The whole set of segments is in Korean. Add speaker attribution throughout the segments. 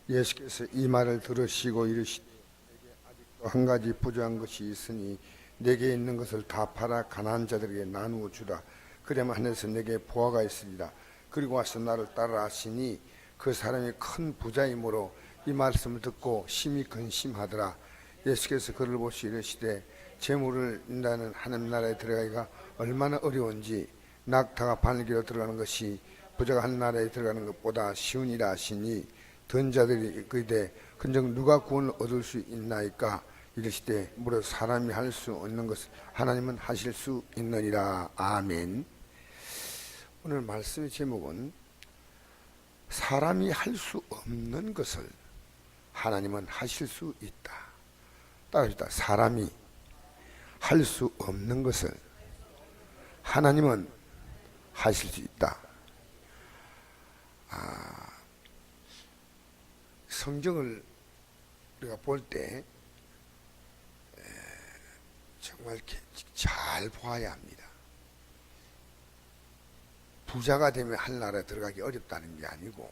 Speaker 1: 예수께서 이 말을 들으시고 이르시되 내게 아직도 한 가지 부족한 것이 있으니 내게 있는 것을 다 팔아 가난한 자들에게 나누어 주라. 그러면 하늘에서 내게 보화가 있으리라. 그리고 와서 나를 따라 하시니 그 사람이 큰 부자이므로 이 말씀을 듣고 심히 근심하더라. 예수께서 그를 보시고 이르시되 재물을 인다는 하나님 나라에 들어가기가 얼마나 어려운지 낙타가 바늘기로 들어가는 것이 부자가 한 나라에 들어가는 것보다 쉬우니라 하시니 든 자들이 그이되 근정 누가 구원을 얻을 수 있나이까 이르시되 무릇 사람이 할 수 없는 것을 하나님은 하실 수 있느니라. 아멘. 오늘 말씀의 제목은 사람이 할 수 없는 것을 하나님은 하실 수 있다. 따라합시다. 사람이 할 수 없는 것을 하나님은 하실 수 있다. 성경을 우리가 볼 때 정말 잘 보아야 합니다. 부자가 되면 하늘나라에 들어가기 어렵다는 게 아니고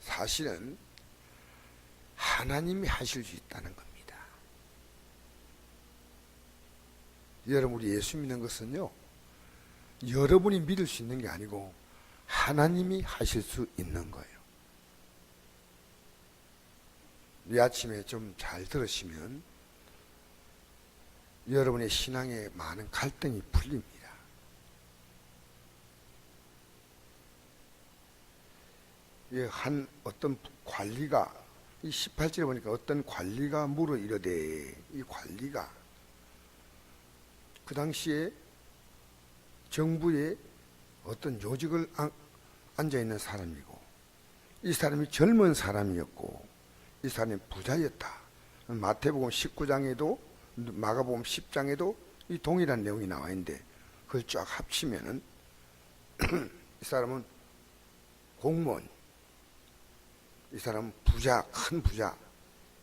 Speaker 1: 사실은 하나님이 하실 수 있다는 겁니다. 여러분, 우리 예수 믿는 것은요, 여러분이 믿을 수 있는 게 아니고 하나님이 하실 수 있는 거예요. 이 아침에 좀 잘 들으시면 여러분의 신앙에 많은 갈등이 풀립니다. 한 어떤 관리가 이 18절에 보니까 어떤 관리가 물어 이르되, 이 관리가 그 당시에 정부에 어떤 요직을 앉아있는 사람이고 이 사람이 젊은 사람이었고 이 사람이 부자였다. 마태복음 19장에도 마가복음 10장에도 이 동일한 내용이 나와 있는데 그걸 쫙 합치면은 이 사람은 공무원, 이 사람은 부자, 큰 부자,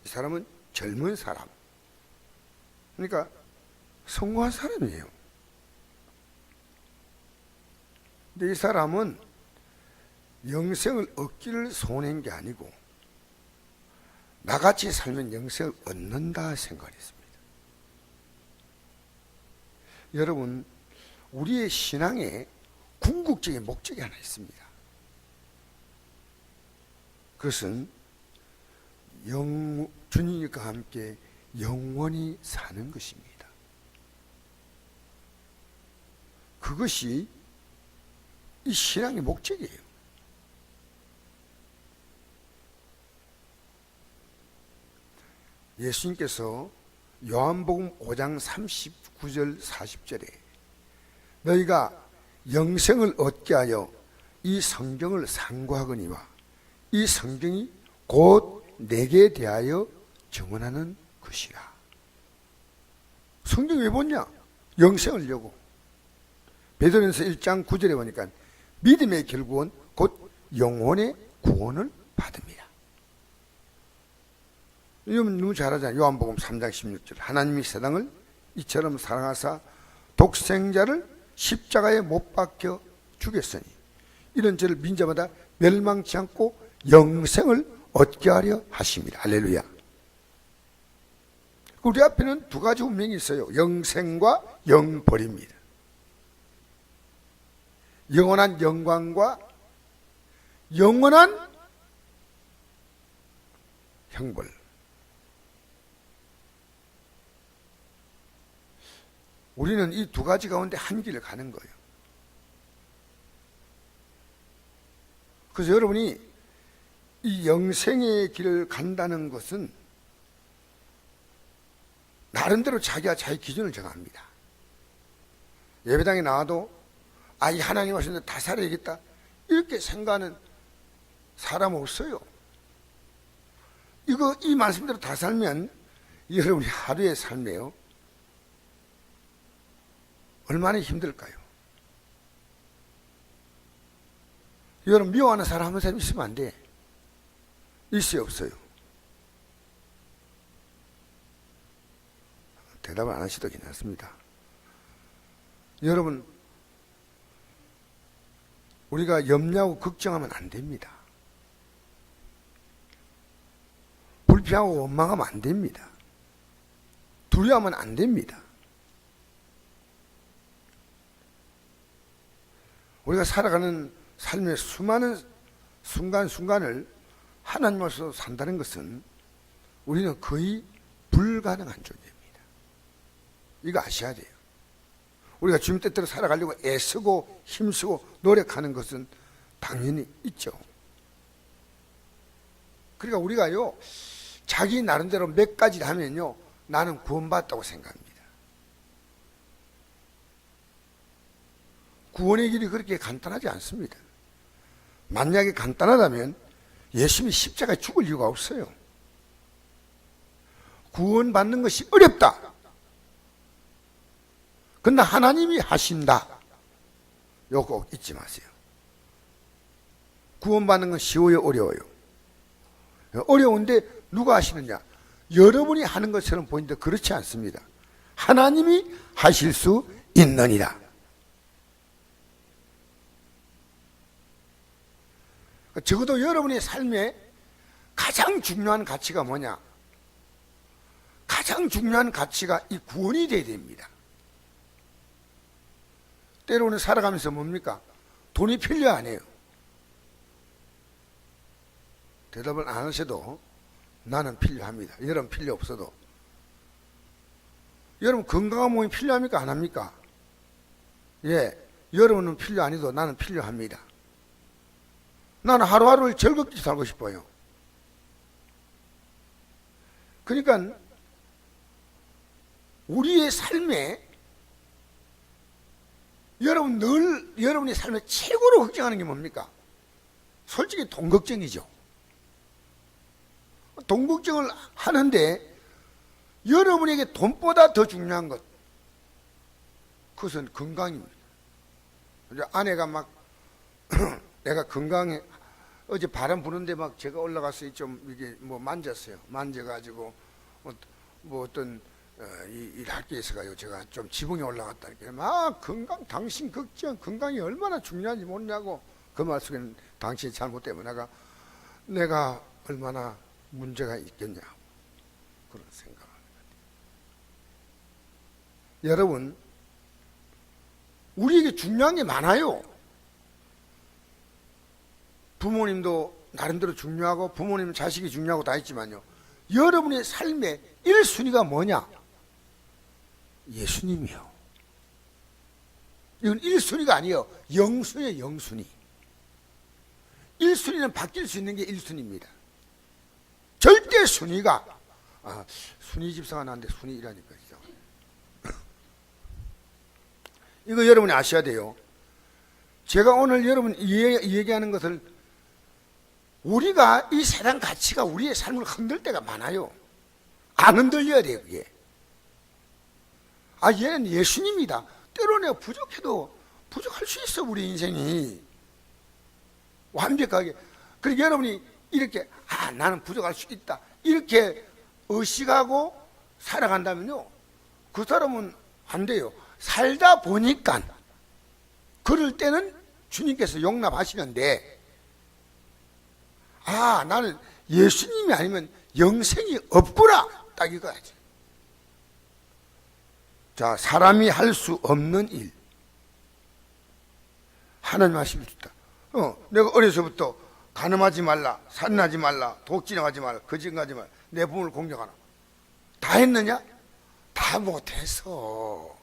Speaker 1: 이 사람은 젊은 사람. 그러니까 성공한 사람이에요. 근데 이 사람은 영생을 얻기를 소원한 게 아니고 나같이 살면 영생을 얻는다 생각했습니다. 여러분, 우리의 신앙에 궁극적인 목적이 하나 있습니다. 그것은 주님과 함께 영원히 사는 것입니다. 그것이 이 신앙의 목적이에요. 예수님께서 요한복음 5장 39절 40절에 너희가 영생을 얻게 하여 이 성경을 상고하거니와 이 성경이 곧 내게 대하여 증언하는 것이라. 성경 왜 보냐? 영생을 여고. 베드로전서 1장 9절에 보니까 믿음의 결국은 곧 영혼의 구원을 받습니다. 이건 너무 잘하잖아요. 요한복음 3장 16절 하나님이 세상을 이처럼 사랑하사 독생자를 십자가에 못 박혀 죽였으니 이런 죄를 민자마다 멸망치 않고 영생을 얻게 하려 하십니다. 할렐루야. 우리 앞에는 두 가지 운명이 있어요. 영생과 영벌입니다. 영원한 영광과 영원한 형벌. 우리는 이 두 가지 가운데 한 길을 가는 거예요. 그래서 여러분이 이 영생의 길을 간다는 것은 나름대로 자기가 자기 기준을 정합니다. 예배당에 나와도 이 하나님 하시는데 다 살아야겠다 이렇게 생각하는 사람 없어요. 이 말씀대로 다 살면 여러분이 하루의 삶에요 얼마나 힘들까요? 여러분 미워하는 사람 한 사람 있으면 안 돼. 있어요, 없어요? 대답을 안 하셔도 괜찮습니다. 여러분, 우리가 염려하고 걱정하면 안 됩니다. 불평하고 원망하면 안 됩니다. 두려워하면 안 됩니다. 우리가 살아가는 삶의 수많은 순간순간을 하나님으로서 산다는 것은 우리는 거의 불가능한 존재입니다. 이거 아셔야 돼요. 우리가 주님 뜻대로 살아가려고 애쓰고 힘쓰고 노력하는 것은 당연히 있죠. 그러니까 우리가요, 자기 나름대로 몇 가지를 하면요, 나는 구원받았다고 생각합니다. 구원의 길이 그렇게 간단하지 않습니다. 만약에 간단하다면 예수님이 십자가에 죽을 이유가 없어요. 구원받는 것이 어렵다. 그러나 하나님이 하신다. 요거 꼭 잊지 마세요. 구원받는 건 쉬워요, 어려워요? 어려운데 누가 하시느냐? 여러분이 하는 것처럼 보이는데 그렇지 않습니다. 하나님이 하실 수 있느니라. 적어도 여러분의 삶에 가장 중요한 가치가 뭐냐? 가장 중요한 가치가 이 구원이 되어야 됩니다. 때로는 살아가면서 뭡니까? 돈이 필요 안 해요. 대답을 안 하셔도 나는 필요합니다. 여러분 필요 없어도. 여러분 건강한 몸이 필요합니까? 안 합니까? 예, 여러분은 필요 아니도 나는 필요합니다. 나는 하루하루를 즐겁게 살고 싶어요. 그러니까 우리의 삶에 여러분의 삶에 최고로 걱정하는 게 뭡니까? 솔직히 돈 걱정이죠. 돈 걱정을 하는데 여러분에게 돈보다 더 중요한 것, 그것은 건강입니다. 아내가 막 내가 건강해, 어제 바람 부는데 막 제가 올라가서 좀 이게 뭐 만졌어요. 만져가지고 뭐 어떤 이 학교에서가요, 제가 좀 지붕에 올라갔다 이렇게 막 건강, 당신 걱정, 건강이 얼마나 중요한지 모르냐고 그 말씀에는 당신이 잘못 때문에 내가 얼마나 문제가 있겠냐 그런 생각을 합니다. 여러분, 우리에게 중요한 게 많아요. 부모님도 나름대로 중요하고 부모님 자식이 중요하고 다 있지만요, 여러분의 삶의 1순위가 뭐냐? 예수님이요. 이건 1순위가 아니에요. 0순위예요. 0순위. 1순위는 바뀔 수 있는 게 1순위입니다. 절대 순위가 순위 집사가 나는데 순위라니까 이거 여러분이 아셔야 돼요. 제가 오늘 여러분 얘기하는 것을, 우리가 이 세상 가치가 우리의 삶을 흔들 때가 많아요. 안 흔들려야 돼요, 그게. 얘는 예수님이다. 때로 내가 부족해도 부족할 수 있어, 우리 인생이. 완벽하게. 그리고 여러분이 이렇게, 나는 부족할 수 있다, 이렇게 의식하고 살아간다면요, 그 사람은 안 돼요. 살다 보니까, 그럴 때는 주님께서 용납하시는데, 나는 예수님이 아니면 영생이 없구나, 딱 이거야지. 자, 사람이 할 수 없는 일, 하나님 하실 수 있다. 내가 어려서부터 간음하지 말라, 살인하지 말라, 독진하지 말라, 거짓말하지 말라, 내 부모를 공경하라, 다 했느냐? 다 못해서.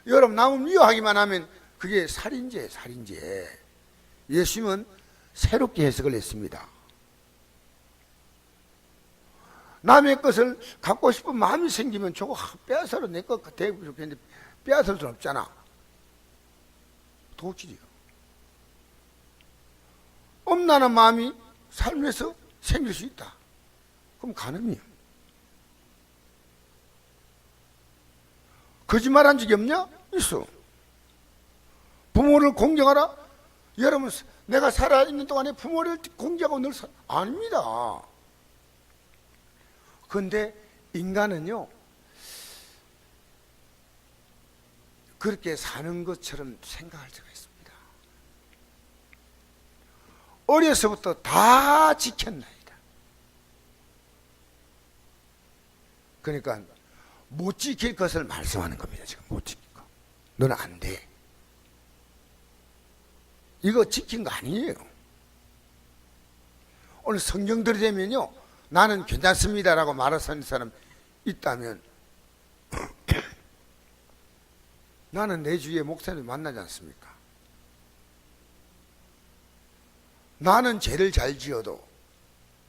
Speaker 1: 여러분, 남을 미워하기만 하면 그게 살인죄. 예수님은 새롭게 해석을 했습니다. 남의 것을 갖고 싶은 마음이 생기면 저거 빼앗아서 내 것 대고 좋겠는데 빼앗을 수는 없잖아. 도둑질이요. 엄란한 마음이 삶에서 생길 수 있다. 그럼 간음이야. 거짓말한 적이 없냐? 있어. 부모를 공경하라? 여러분, 내가 살아있는 동안에 부모를 공경하고 늘 아닙니다. 그런데 인간은요, 그렇게 사는 것처럼 생각할 수가 있습니다. 어려서부터 다 지켰나이다. 그러니까 못 지킬 것을 말씀하는 겁니다. 지금 못 지킬 거. 너는 안 돼. 이거 지킨 거 아니에요. 오늘 성경 들이대면요, 나는 괜찮습니다라고 말하는 사람 있다면 나는 내 주위에 목사님 만나지 않습니까? 나는 죄를 잘 지어도,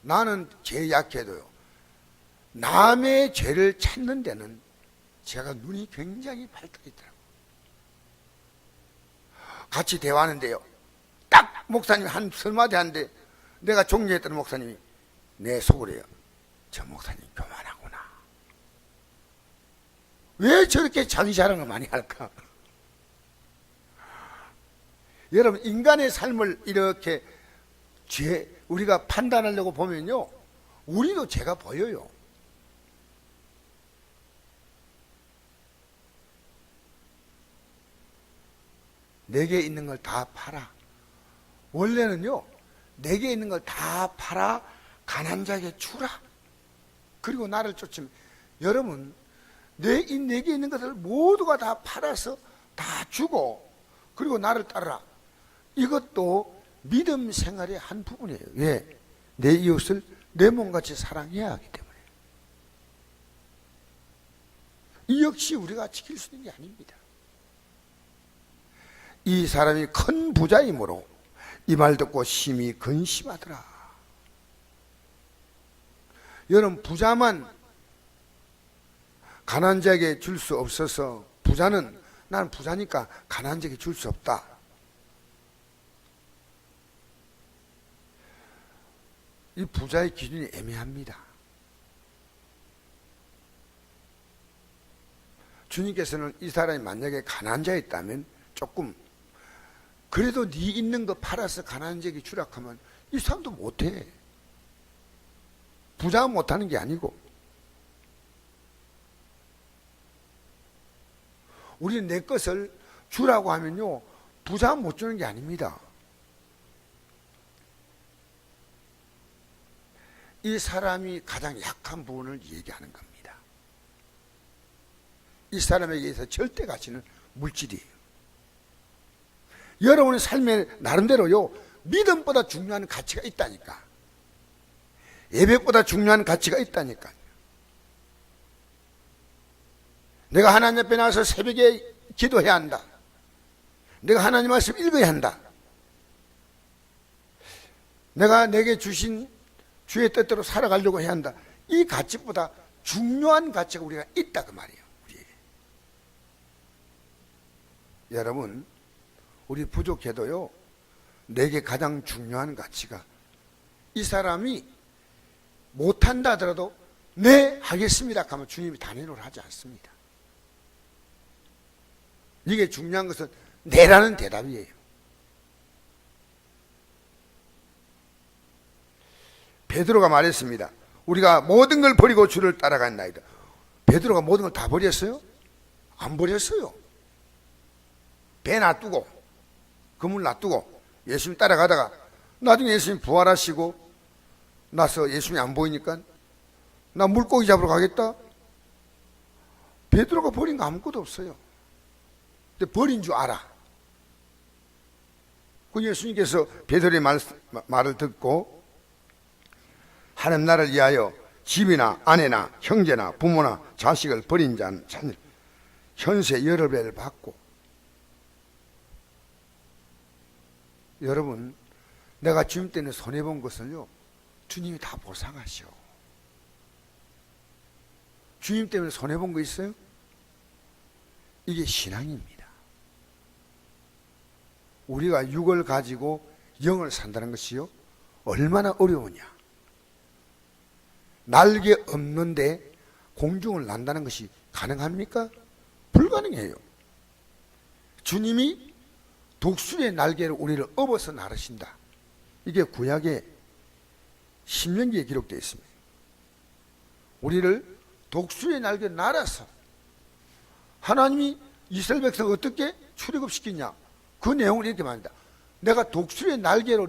Speaker 1: 나는 죄 약해도요, 남의 죄를 찾는 데는 제가 눈이 굉장히 밝게 있더라고요. 같이 대화하는데요, 딱 목사님이 한 설마디 하는데 내가 존경했던 목사님이 내 속으로요, 저 목사님 교만하구나. 왜 저렇게 자기 자랑을 많이 할까? 여러분, 인간의 삶을 이렇게 우리가 판단하려고 보면요, 우리도 죄가 보여요. 내게 있는 걸 다 팔아. 원래는요, 내게 있는 걸 다 팔아 가난한 자에게 주라. 그리고 나를 쫓으면, 여러분, 내게 있는 것을 모두가 다 팔아서 다 주고, 그리고 나를 따르라. 이것도 믿음 생활의 한 부분이에요. 왜? 내 이웃을 내 몸같이 사랑해야 하기 때문에. 이 역시 우리가 지킬 수 있는 게 아닙니다. 이 사람이 큰 부자이므로 이 말 듣고 심히 근심하더라. 여러분, 부자만 가난한 자에게 줄 수 없어서, 부자는 나는 부자니까 가난한 자에게 줄 수 없다. 이 부자의 기준이 애매합니다. 주님께서는 이 사람이 만약에 가난한 자였다면 조금, 그래도 네 있는 거 팔아서 가난한 자에게 주라 하면 이 사람도 못해. 부자가 못하는 게 아니고, 우리는 내 것을 주라고 하면요, 부자가 못 주는 게 아닙니다. 이 사람이 가장 약한 부분을 얘기하는 겁니다. 이 사람에게 있어서 절대 가치는 물질이에요. 여러분의 삶의 나름대로요, 믿음보다 중요한 가치가 있다니까. 예배보다 중요한 가치가 있다니까. 내가 하나님 앞에 나와서 새벽에 기도해야 한다. 내가 하나님 말씀 읽어야 한다. 내가 내게 주신 주의 뜻대로 살아가려고 해야 한다. 이 가치보다 중요한 가치가 우리가 있다 그 말이에요. 우리에게. 여러분, 우리 부족해도요, 내게 가장 중요한 가치가, 이 사람이 못한다 하더라도 네 하겠습니다 하면 주님이 단연으로 하지 않습니다. 이게 중요한 것은 네라는 대답이에요. 베드로가 말했습니다. 우리가 모든 걸 버리고 주를 따라간나이다. 베드로가 모든 걸 다 버렸어요? 안 버렸어요. 배 놔두고, 그물 놔두고 예수님 따라가다가 나중에 예수님 부활하시고 나서 예수님이 안 보이니까 나 물고기 잡으러 가겠다. 베드로가 버린 거 아무것도 없어요. 근데 버린 줄 알아. 그 예수님께서 베드로의 말을 듣고 하나님 나라를 위하여 집이나 아내나 형제나 부모나 자식을 버린 자는 현세 여러 배를 받고. 여러분, 내가 주님 때문에 손해본 것을요, 주님이 다 보상하셔. 주님 때문에 손해본 거 있어요? 이게 신앙입니다. 우리가 육을 가지고 영을 산다는 것이요, 얼마나 어려우냐. 날개 없는데 공중을 난다는 것이 가능합니까? 불가능해요. 주님이 독수리의 날개로 우리를 업어서 나르신다. 이게 구약의 신명기에 기록되어 있습니다. 우리를 독수리의 날개로 날아서 하나님이 이스라엘 백성을 어떻게 출애굽시키냐, 그 내용을 이렇게 말합니다. 내가 독수리의 날개로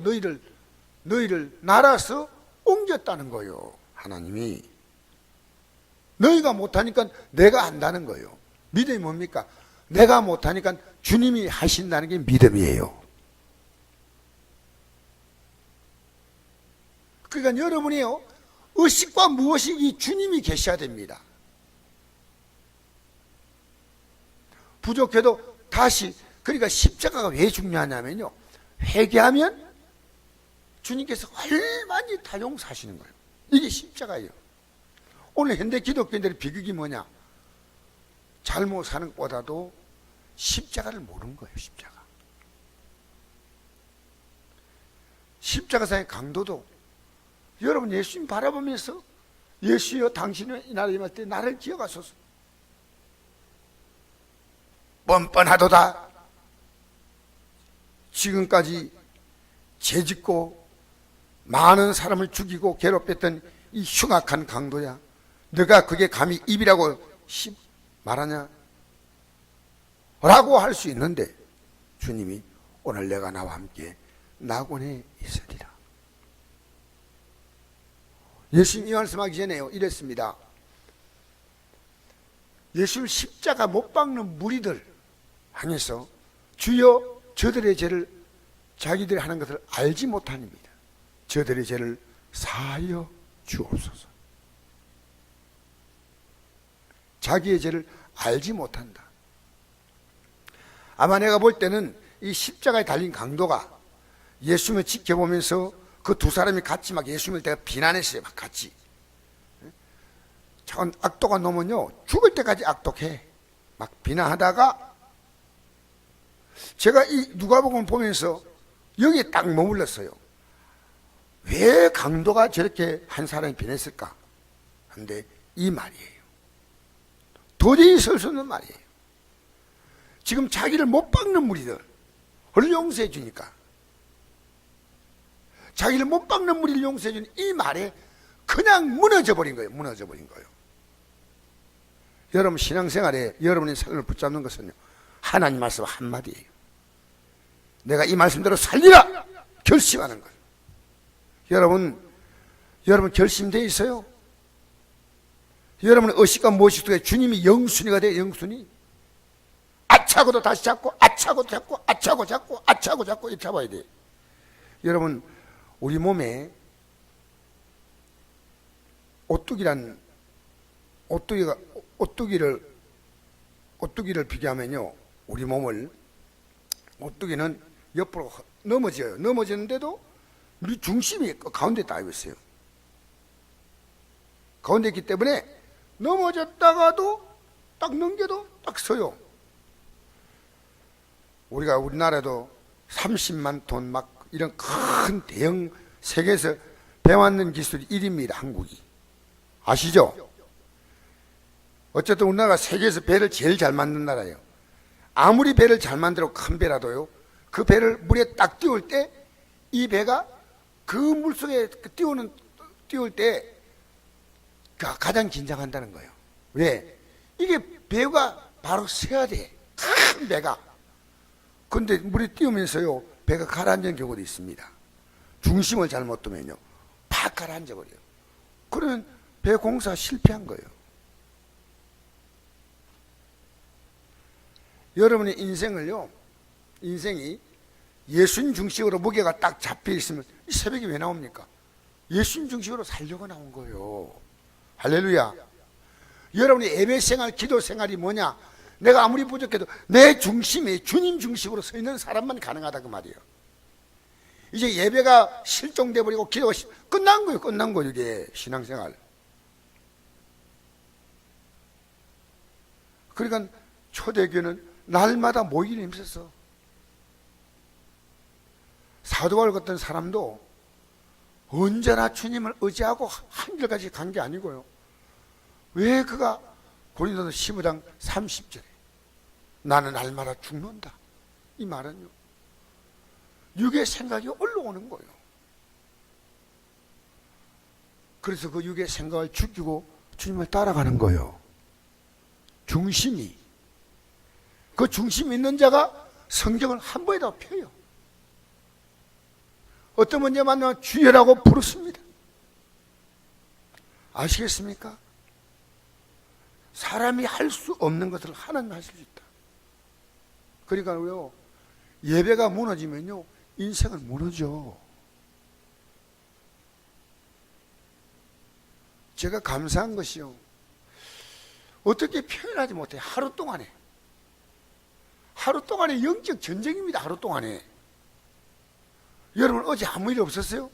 Speaker 1: 너희를 날아서 옮겼다는 거예요. 하나님이 너희가 못하니까 내가 한다는 거예요. 믿음이 뭡니까? 내가 못하니까 주님이 하신다는 게 믿음이에요. 그러니까 여러분이요, 의식과 무의식이 주님이 계셔야 됩니다. 부족해도 다시, 그러니까 십자가가 왜 중요하냐면요, 회개하면 주님께서 얼마나 다 용서하시는 거예요. 이게 십자가예요. 오늘 현대 기독교인들의 비극이 뭐냐? 잘못 사는 것보다도 십자가를 모르는 거예요. 십자가상의 강도도, 여러분 예수님 바라보면서 예수여 당신은 이 나라에 임할 때 나를 기억하소서. 뻔뻔하도다. 지금까지 죄짓고 많은 사람을 죽이고 괴롭혔던 이 흉악한 강도야, 너가 그게 감히 입이라고 말하냐? 라고 할 수 있는데 주님이 오늘 내가 나와 함께 낙원에 있으리라. 예수님이 이 말씀하기 전에요, 이랬습니다. 예수를 십자가 못 박는 무리들 향해서 주여 저들의 죄를 자기들이 하는 것을 알지 못하니이다. 저들의 죄를 사하여 주옵소서. 자기의 죄를 알지 못한다. 아마 내가 볼 때는 이 십자가에 달린 강도가 예수님을 지켜보면서 그 두 사람이 같이 막 예수님을 내가 비난했어요. 막 같이. 저건 악도가 놈은요, 죽을 때까지 악독해. 막 비난하다가 제가 이 누가복음을 보면서 여기에 딱 머물렀어요. 왜 강도가 저렇게 한 사람이 비냈을까? 근데 이 말이에요. 도저히 설 수 없는 말이에요. 지금 자기를 못 박는 무리들을 용서해 주니까, 자기를 못 박는 무리를 용서해 주는 이 말에 그냥 무너져 버린 거예요. 무너져 버린 거예요. 여러분 신앙생활에 여러분의 삶을 붙잡는 것은요, 하나님 말씀 한마디예요. 내가 이 말씀대로 살리라 결심하는 거예요. 여러분 결심되어 있어요? 여러분의 의식과 무의식 속에 주님이 영순이가 돼요. 영순이. 아차고도 다시 잡고, 아차고도 잡고, 아차고 잡고, 아차고 잡고 이렇게 잡아야 돼요. 여러분 우리 몸에 오뚜기를 비교하면요, 우리 몸을, 오뚜기는 옆으로 넘어져요. 넘어지는데도 우리 중심이 가운데 딱 있어요. 가운데 있기 때문에 넘어졌다가도 딱 넘겨도 딱 서요. 우리가 우리나라도 30만 톤 막 이런 큰 대형, 세계에서 배 만드는 기술이 1위입니다. 한국이. 아시죠? 어쨌든 우리나라가 세계에서 배를 제일 잘 만든 나라예요. 아무리 배를 잘 만들어 큰 배라도요, 그 배를 물에 딱 띄울 때 이 배가 그 물속에 띄울 때 가장 긴장한다는 거예요. 왜? 이게 배가 바로 서야 돼. 큰 배가. 근데 물에 띄우면서요, 배가 가라앉는 경우도 있습니다. 중심을 잘못 두면요, 팍 가라앉아 버려요. 그러면 배 공사 실패한 거예요. 여러분의 인생이 예수님 중심으로 무게가 딱 잡혀 있으면 이 새벽이 왜 나옵니까? 예수님 중심으로 살려고 나온 거예요. 할렐루야. 여러분의 예배 생활, 기도 생활이 뭐냐? 내가 아무리 부족해도 내 중심이 주님 중심으로 서 있는 사람만 가능하다 그 말이에요. 이제 예배가 실종돼 버리고 기도가 끝난 거예요. 끝난 거예요. 이게 신앙생활. 그러니까 초대교회는 날마다 모이는 힘써서, 사도바울 같은 사람도 언제나 주님을 의지하고 한결같이 간 게 아니고요. 왜 그가 고린도서 15장 30절에 나는 날마다 죽는다, 이 말은요, 육의 생각이 올라오는 거예요. 그래서 그 육의 생각을 죽이고 주님을 따라가는 거예요. 중심이, 그 중심이 있는 자가 성경을 한 번에 다 펴요. 어떤 문제 만나면 주여라고 부르습니다. 아시겠습니까? 사람이 할 수 없는 것을 하나님이 하실 수 있다. 그러니까요, 예배가 무너지면요, 인생은 무너져. 제가 감사한 것이요, 어떻게 표현하지 못해. 하루 동안에 영적 전쟁입니다. 하루 동안에. 여러분, 어제 아무 일 없었어요?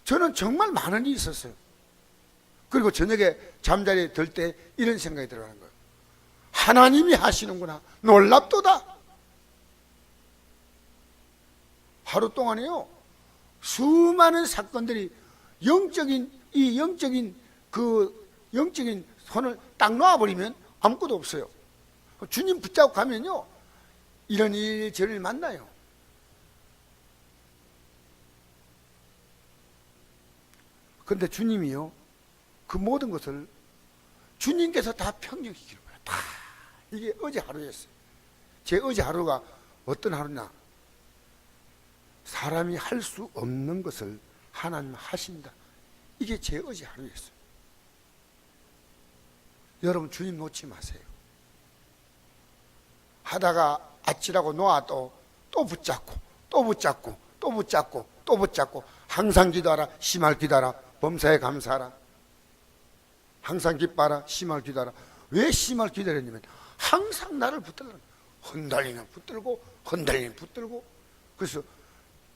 Speaker 1: 저는 정말 많은 일이 있었어요. 그리고 저녁에 잠자리에 들 때 이런 생각이 들어가는 거예요. 하나님이 하시는구나. 놀랍도다. 하루 동안에요, 수많은 사건들이 영적인 손을 딱 놓아버리면 아무것도 없어요. 주님 붙잡고 가면요, 이런 일 저를 만나요. 그런데 주님이요, 그 모든 것을 주님께서 다 평정시키는 거예요. 다. 이게 어제 하루였어요. 제 어제 하루가 어떤 하루냐? 사람이 할 수 없는 것을 하나님 하신다. 이게 제 어제 하루였어요. 여러분, 주님 놓지 마세요. 하다가 아찔하고 놓아도 또 붙잡고 또 붙잡고 또 붙잡고 또 붙잡고, 항상 기도하라. 심할 기도하라. 범사에 감사하라. 항상 기뻐하라. 심할 기도하라. 왜 심할 기도하냐면 항상 나를 붙들라. 흔들리면 붙들고 흔들리면 붙들고. 그래서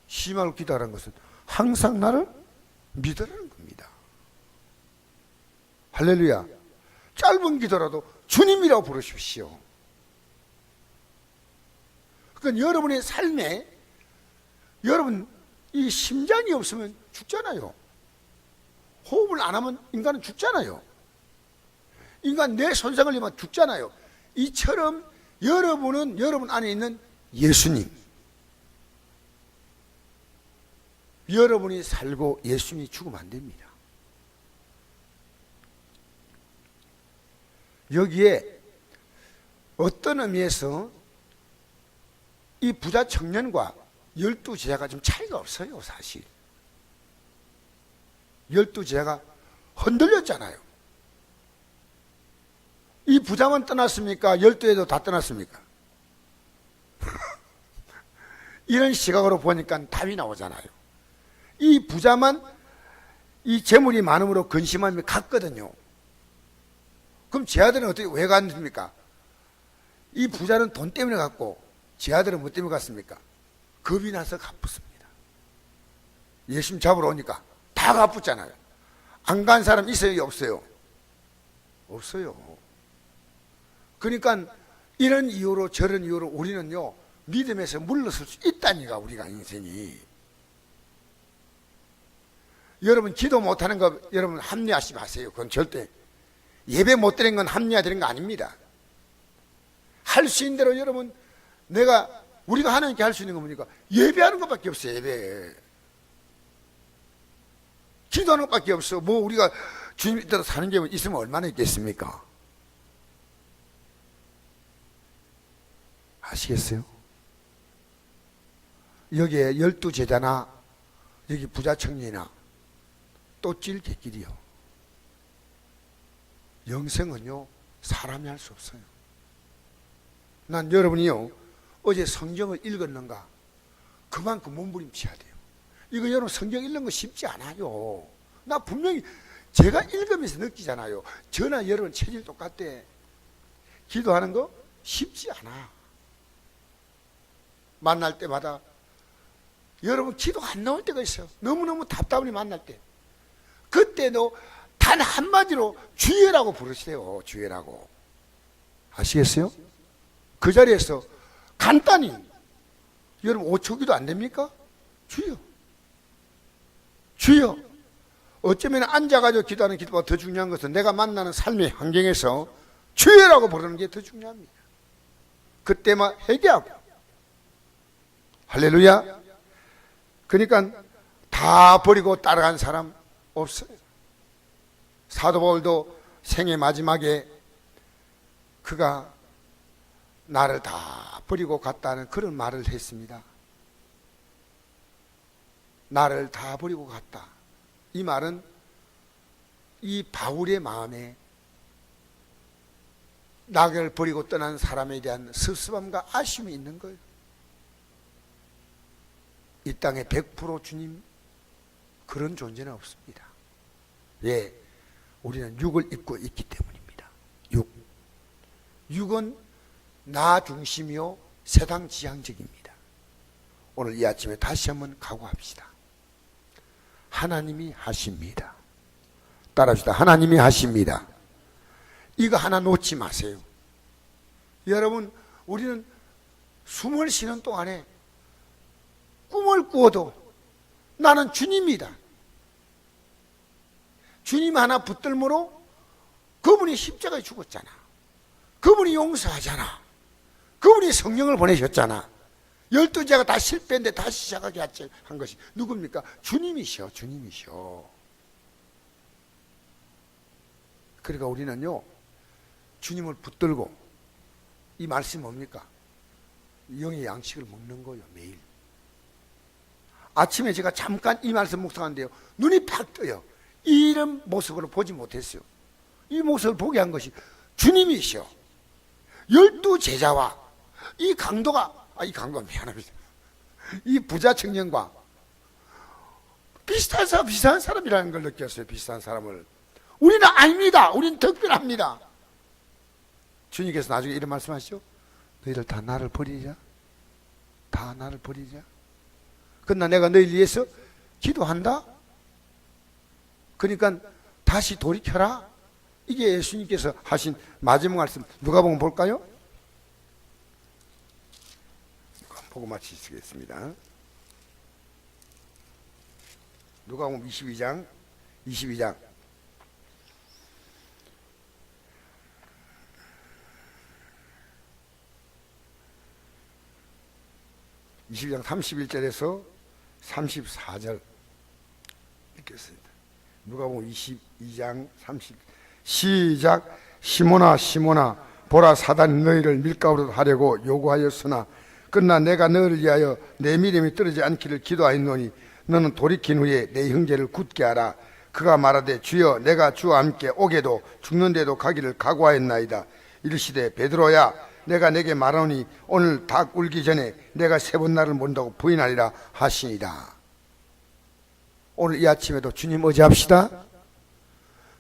Speaker 1: 심할 기도하라는 것은 항상 나를 믿으라는 겁니다. 할렐루야. 짧은 기도라도 주님이라고 부르십시오. 그러니까 여러분의 삶에, 여러분 이 심장이 없으면 죽잖아요. 호흡을 안 하면 인간은 죽잖아요. 인간 내 손상을 입으면 죽잖아요. 이처럼 여러분은 여러분 안에 있는 예수님, 여러분이 살고 예수님이 죽으면 안 됩니다. 여기에 어떤 의미에서 이 부자 청년과 12제자가 좀 차이가 없어요. 사실 12제자가 흔들렸잖아요. 이 부자만 떠났습니까? 12제자도 다 떠났습니까? 이런 시각으로 보니까 답이 나오잖아요. 이 부자만 이 재물이 많음으로 근심하며 갔거든요. 그럼 제 아들은 어떻게, 왜 갔습니까? 이 부자는 돈 때문에 갔고 제 아들은 뭐 때문에 갔습니까? 겁이 나서 가쁘습니다. 예수님 잡으러 오니까 다 가쁘잖아요. 안 간 사람 있어요? 없어요? 없어요. 그러니까 이런 이유로 저런 이유로 우리는요, 믿음에서 물러설 수 있다니까. 우리가 인생이, 여러분 기도 못하는 거 여러분 합리화하지 마세요. 그건 절대 예배 못 드리는 건 합리화되는 거 아닙니다. 할 수 있는 대로 여러분, 우리가 하나님께 할 수 있는 거 뭡니까? 예배하는 것밖에 없어요. 예배, 기도하는 것밖에 없어. 뭐 우리가 주님 따라 사는 게 있으면 얼마나 있겠습니까? 아시겠어요? 여기에 12제자나 여기 부자 청년이나 또 찔개끼리요, 영생은요 사람이 할 수 없어요. 난 여러분이요, 어제 성경을 읽었는가, 그만큼 몸부림쳐야 돼요. 이거 여러분 성경 읽는 거 쉽지 않아요. 나 분명히 제가 읽으면서 느끼잖아요. 저나 여러분 체질 똑같대. 기도하는 거 쉽지 않아. 만날 때마다 여러분 기도 안 나올 때가 있어요. 너무너무 답답하니 만날 때. 그때도 단 한마디로 주여라고 부르시래요. 주여라고. 아시겠어요? 그 자리에서 간단히, 여러분 5초 기도 안 됩니까? 주여, 주여. 어쩌면 앉아가지고 기도하는 기도가 더 중요한 것은 내가 만나는 삶의 환경에서 주여라고 부르는 게 더 중요합니다. 그때만 회개하고. 할렐루야. 그러니까 다 버리고 따라간 사람 없어요. 사도 바울도 생애 마지막에 그가 나를 다 버리고 갔다는 그런 말을 했습니다. 나를 다 버리고 갔다. 이 말은 이 바울의 마음에
Speaker 2: 낙을 버리고 떠난 사람에 대한 섭섭함과 아쉬움이 있는 거예요. 이 땅에 100% 주님 그런 존재는 없습니다. 예, 우리는 육을 입고 있기 때문입니다. 육은 나 중심이요 세상 지향적입니다. 오늘 이 아침에 다시 한번 각오합시다. 하나님이 하십니다. 따라합시다. 하나님이 하십니다. 이거 하나 놓지 마세요. 여러분, 우리는 숨을 쉬는 동안에 꿈을 꾸어도 나는 주님이다. 주님 하나 붙들므로 그분이 십자가에 죽었잖아. 그분이 용서하잖아. 그분이 성령을 보내셨잖아. 12제가 다 실패했는데 다시 시작하게 한 것이 누굽니까? 주님이셔. 주님이셔. 그러니까 우리는요, 주님을 붙들고, 이 말씀이 뭡니까? 영의 양식을 먹는 거예요. 매일 아침에 제가 잠깐 이 말씀 묵상하는데요, 눈이 팍 떠요. 이런 모습으로 보지 못했어요. 이 모습을 보게 한 것이 주님이시오. 12제자와 이 강도가 미안합니다. 이 부자 청년과 비슷한 사람이라는 걸 느꼈어요. 비슷한 사람을. 우리는 아닙니다. 우리는 특별합니다. 주님께서 나중에 이런 말씀하시죠. 너희들 다 나를 버리자. 다 나를 버리자. 그러나 내가 너희를 위해서 기도한다. 그러니까 다시 돌이켜라. 이게 예수님께서 하신 마지막 말씀. 누가복음 볼까요? 보고 마치겠습니다. 누가복음 22장 31절에서 34절 읽겠습니다. 누가복음 22장 30 시작. 시몬아 시몬아 보라 사단이 너희를 밀가루로 하려고 요구하였으나 그러나 내가 너를 위하여 내 믿음이 떨어지지 않기를 기도하였노니 너는 돌이킨 후에 내 형제를 굳게 하라. 그가 말하되 주여 내가 주와 함께 오게도 죽는데도 가기를 각오하였나이다. 이르시되 베드로야 내가 내게 말하노니 오늘 닭 울기 전에 내가 3번 나를 모른다고 부인하리라 하시니라. 오늘 이 아침에도 주님 의지합시다.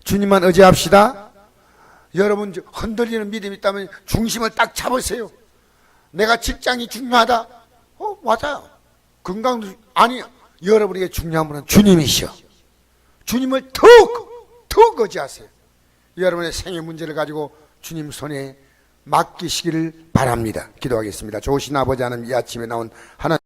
Speaker 2: 주님만 의지합시다. 여러분 흔들리는 믿음이 있다면 중심을 딱 잡으세요. 내가 직장이 중요하다. 맞아요. 건강도 아니, 여러분에게 중요한 분은 주님이시여. 주님을 더 의지하세요. 여러분의 생애 문제를 가지고 주님 손에 맡기시기를 바랍니다. 기도하겠습니다. 좋으신 아버지 하나님, 이 아침에 나온 하나님